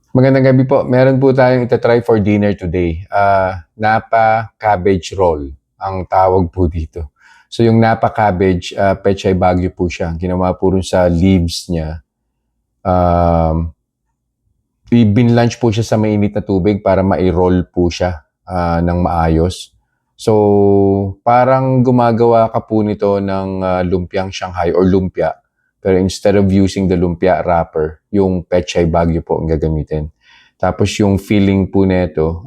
Magandang gabi po. Meron po tayong ita-try for dinner today. Napa cabbage roll ang tawag po dito. So yung napa cabbage, pechay Baguio po siya. Ginawa po rin sa leaves niya. Binlunch po siya sa mainit na tubig para ma-roll po siya ng maayos. So parang gumagawa ka po nito ng lumpiang Shanghai or lumpia. Pero instead of using the lumpia wrapper, yung pechay Baguio po ang gagamitin. Tapos yung filling po nito,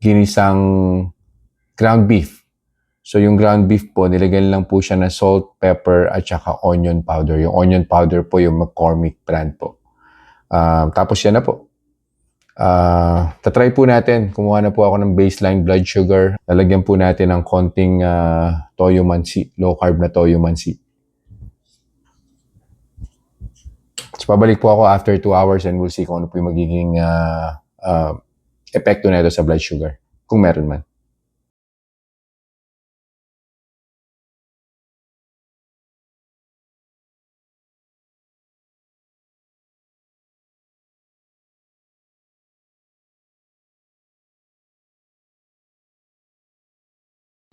ginisang ground beef. So yung ground beef po, nilagyan lang po siya ng salt, pepper, at saka onion powder. Yung onion powder po, yung McCormick brand po. Tapos yan na po. Tatry po natin. Kumuha na po ako ng baseline blood sugar. Lalagyan po natin ng konting toyo mansi, low carb na toyo mansi. So, pabalik po ako after 2 hours and we'll see kung ano po yung magiging epekto nito sa blood sugar. Kung meron man.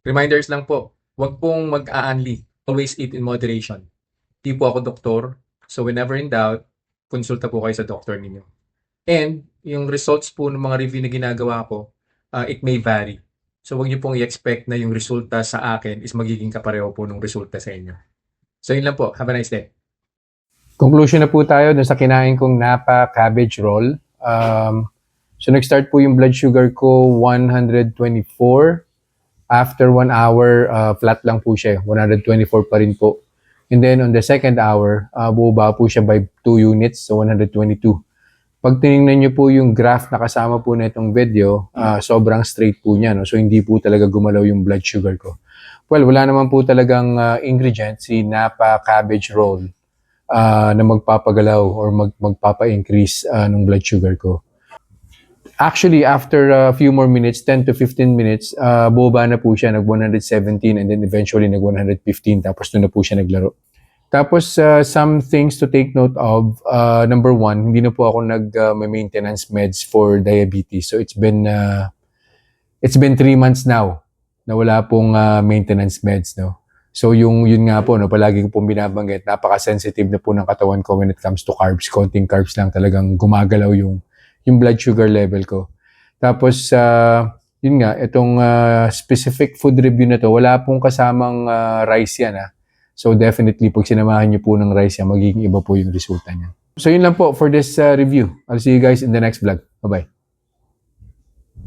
Reminders lang po, huwag pong mag-a-unli. Always eat in moderation. Di po ako doktor, so whenever in doubt, konsulta po kayo sa doktor ninyo. And yung results po ng mga review na ginagawa ko, it may vary. So huwag niyo pong i-expect na yung resulta sa akin is magiging kapareho po ng resulta sa inyo. So yun lang po. Have a nice day. Conclusion na po tayo dun sa kinain kong napa cabbage roll. So nag-start po yung blood sugar ko 124. After 1 hour, flat lang po siya. 124 pa rin po. And then on the second hour, bumaba po siya by 2 units, so 122. Pag tinignan nyo po yung graph na kasama po na itong video, sobrang straight po niya. No? So hindi po talaga gumalaw yung blood sugar ko. Well, wala naman po talagang ingredient, si Napa cabbage roll, na magpapagalaw or magpapa-increase ng blood sugar ko. Actually, after a few more minutes, 10 to 15 minutes, bumaba na po siya, nag-117 and then eventually nag-115, tapos doon na po siya naglaro. Tapos, some things to take note of. Number one, hindi na po ako nag-maintenance meds for diabetes. So, it's been 3 months now na wala pong maintenance meds, no? So, yun nga po, no, palagi ko pong binabanggit, napaka-sensitive na po ng katawan ko when it comes to carbs. Konting carbs lang talagang gumagalaw yung blood sugar level ko. Tapos, yun nga, itong specific food review na to, wala pong kasamang rice yan. So, definitely, pag sinamahan nyo po ng rice yan, magiging iba po yung resulta niya. So, yun lang po for this review. I'll see you guys in the next vlog. Bye-bye.